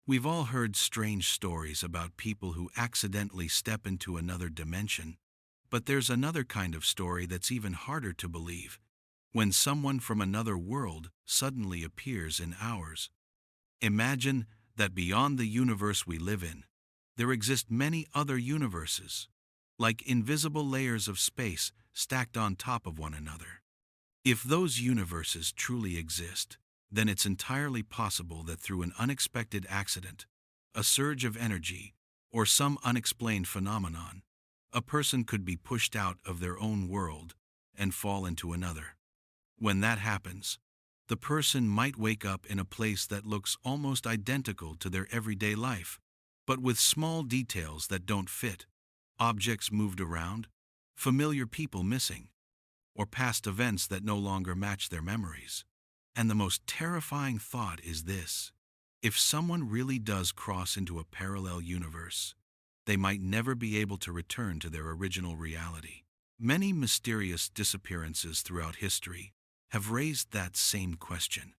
We've all heard strange stories about people who accidentally step into another dimension, but there's another kind of story that's even harder to believe: when someone from another world suddenly appears in ours. Imagine that beyond the universe we live in, there exist many other universes, like invisible layers of space stacked on top of one another. If those universes truly exist, then it's entirely possible that through an unexpected accident, a surge of energy, or some unexplained phenomenon, a person could be pushed out of their own world and fall into another. When that happens, the person might wake up in a place that looks almost identical to their everyday life, but with small details that don't fit: objects moved around, familiar people missing, or past events that no longer match their memories. And the most terrifying thought is this: if someone really does cross into a parallel universe, they might never be able to return to their original reality. Many mysterious disappearances throughout history have raised that same question.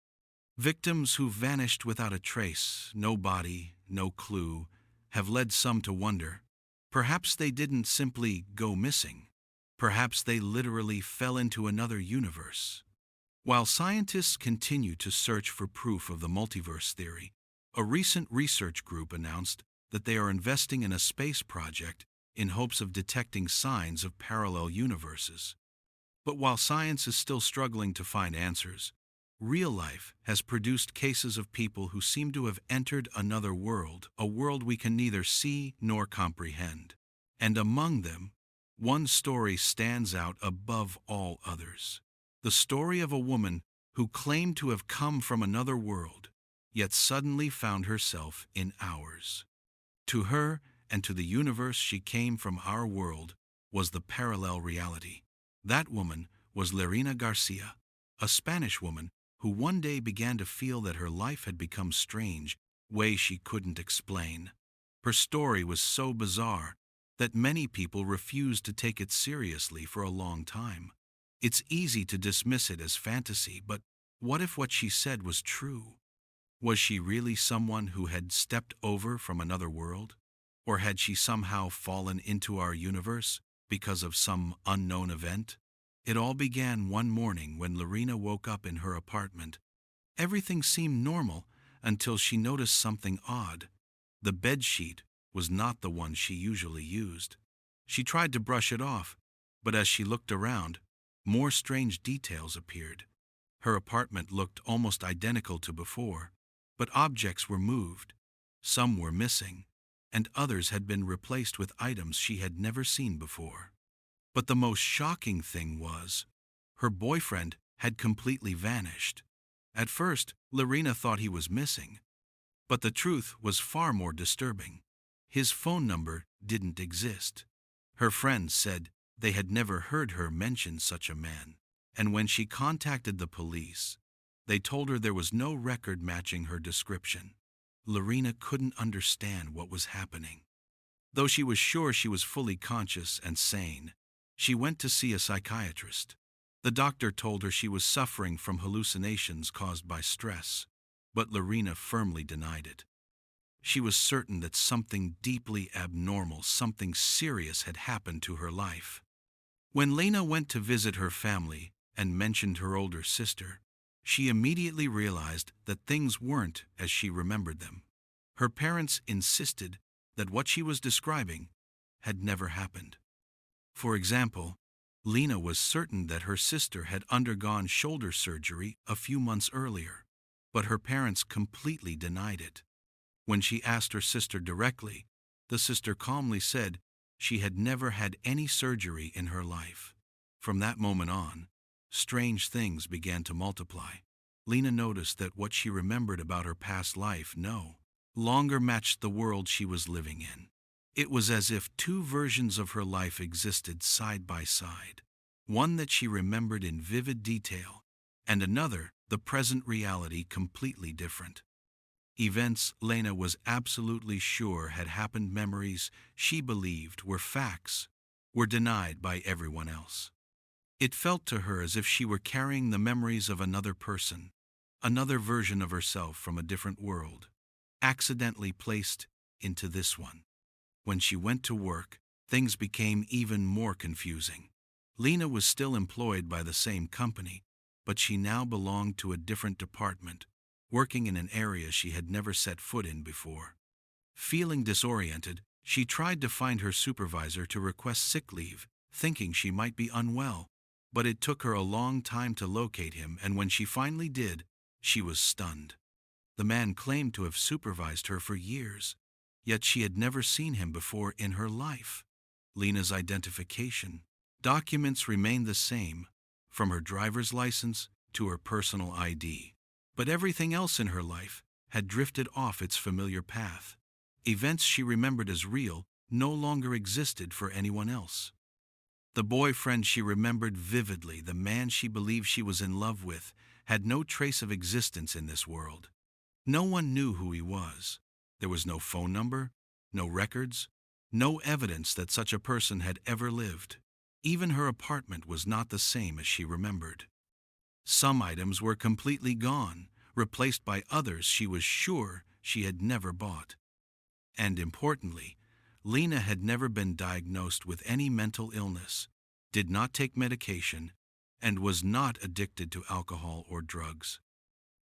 Victims who vanished without a trace, no body, no clue, have led some to wonder: perhaps they didn't simply go missing. Perhaps they literally fell into another universe. While scientists continue to search for proof of the multiverse theory, a recent research group announced that they are investing in a space project in hopes of detecting signs of parallel universes. But while science is still struggling to find answers, real life has produced cases of people who seem to have entered another world, a world we can neither see nor comprehend. And among them, one story stands out above all others: the story of a woman who claimed to have come from another world, yet suddenly found herself in ours. To her, and to the universe she came from, our world was the parallel reality. That woman was Lerina García, a Spanish woman who one day began to feel that her life had become strange, ways she couldn't explain. Her story was so bizarre that many people refused to take it seriously for a long time. It's easy to dismiss it as fantasy, but what if what she said was true? Was she really someone who had stepped over from another world? Or had she somehow fallen into our universe because of some unknown event? It all began one morning when Lerina woke up in her apartment. Everything seemed normal until she noticed something odd. The bedsheet was not the one she usually used. She tried to brush it off, but as she looked around, more strange details appeared. Her apartment looked almost identical to before, but objects were moved, some were missing, and others had been replaced with items she had never seen before. But the most shocking thing was, her boyfriend had completely vanished. At first, Lerina thought he was missing, but the truth was far more disturbing. His phone number didn't exist. Her friends said they had never heard her mention such a man, and when she contacted the police, they told her there was no record matching her description. Lerina couldn't understand what was happening. Though she was sure she was fully conscious and sane, she went to see a psychiatrist. The doctor told her she was suffering from hallucinations caused by stress, but Lerina firmly denied it. She was certain that something deeply abnormal, something serious had happened to her life. When Lena went to visit her family and mentioned her older sister, she immediately realized that things weren't as she remembered them. Her parents insisted that what she was describing had never happened. For example, Lena was certain that her sister had undergone shoulder surgery a few months earlier, but her parents completely denied it. When she asked her sister directly, the sister calmly said she had never had any surgery in her life. From that moment on, strange things began to multiply. Lena noticed that what she remembered about her past life no longer matched the world she was living in. It was as if two versions of her life existed side by side, one that she remembered in vivid detail, and another, the present reality, completely different. Events Lena was absolutely sure had happened, memories she believed were facts, were denied by everyone else. It felt to her as if she were carrying the memories of another person, another version of herself from a different world. accidentally placed into this one. When she went to work, things became even more confusing. Lena was still employed by the same company, but she now belonged to a different department, working in an area she had never set foot in before. Feeling disoriented, she tried to find her supervisor to request sick leave, thinking she might be unwell, but it took her a long time to locate him, and when she finally did, she was stunned. The man claimed to have supervised her for years, yet she had never seen him before in her life. Lena's identification documents remained the same, from her driver's license to her personal ID. But everything else in her life had drifted off its familiar path. Events she remembered as real no longer existed for anyone else. The boyfriend she remembered vividly, the man she believed she was in love with, had no trace of existence in this world. No one knew who he was. There was no phone number, no records, no evidence that such a person had ever lived. Even her apartment was not the same as she remembered. Some items were completely gone, replaced by others she was sure she had never bought. And importantly, Lena had never been diagnosed with any mental illness, did not take medication, and was not addicted to alcohol or drugs.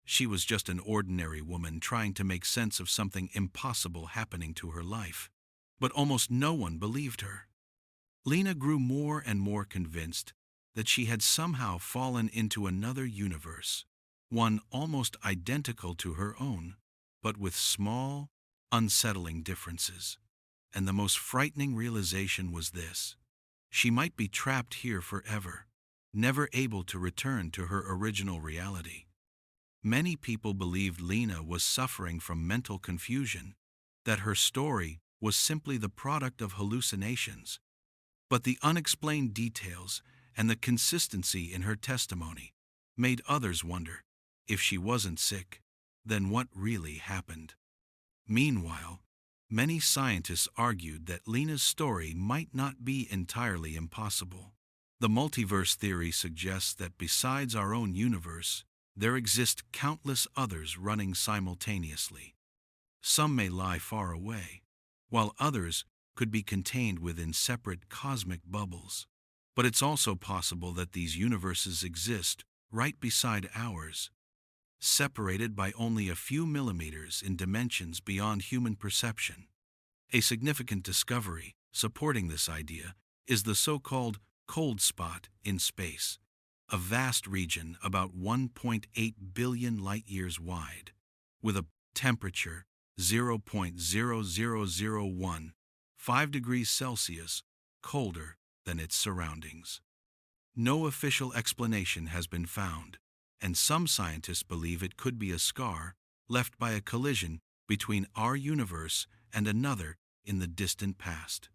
She was just an ordinary woman trying to make sense of something impossible happening to her life. But almost no one believed her. Lena grew more and more convinced that she had somehow fallen into another universe, one almost identical to her own, but with small, unsettling differences. And the most frightening realization was this: she might be trapped here forever, never able to return to her original reality. Many people believed Lena was suffering from mental confusion, that her story was simply the product of hallucinations. But the unexplained details and the consistency in her testimony made others wonder, if she wasn't sick, then what really happened? Meanwhile, many scientists argued that Lena's story might not be entirely impossible. The multiverse theory suggests that besides our own universe, there exist countless others running simultaneously. Some may lie far away, while others could be contained within separate cosmic bubbles. But it's also possible that these universes exist right beside ours, separated by only a few millimeters in dimensions beyond human perception. A significant discovery supporting this idea is the so-called cold spot in space, a vast region about 1.8 billion light-years wide, with a temperature 0.00015 degrees Celsius colder than its surroundings. No official explanation has been found, and some scientists believe it could be a scar left by a collision between our universe and another in the distant past.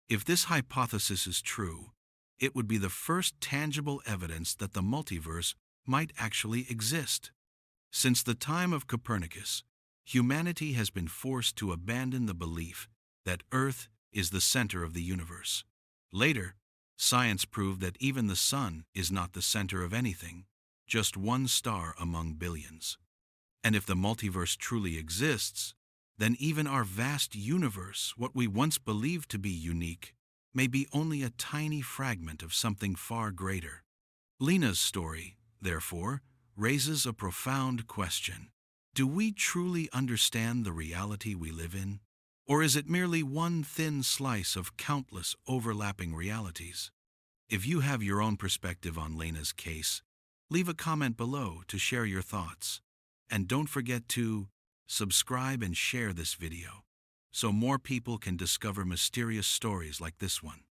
If this hypothesis is true, it would be the first tangible evidence that the multiverse might actually exist. Since the time of Copernicus, humanity has been forced to abandon the belief that Earth is the center of the universe. Later, science proved that even the sun is not the center of anything, just one star among billions. And if the multiverse truly exists, then even our vast universe, what we once believed to be unique, may be only a tiny fragment of something far greater. Lena's story, therefore, raises a profound question. Do we truly understand the reality we live in? Or is it merely one thin slice of countless overlapping realities? If you have your own perspective on Lena's case, leave a comment below to share your thoughts. And don't forget to subscribe and share this video, so more people can discover mysterious stories like this one.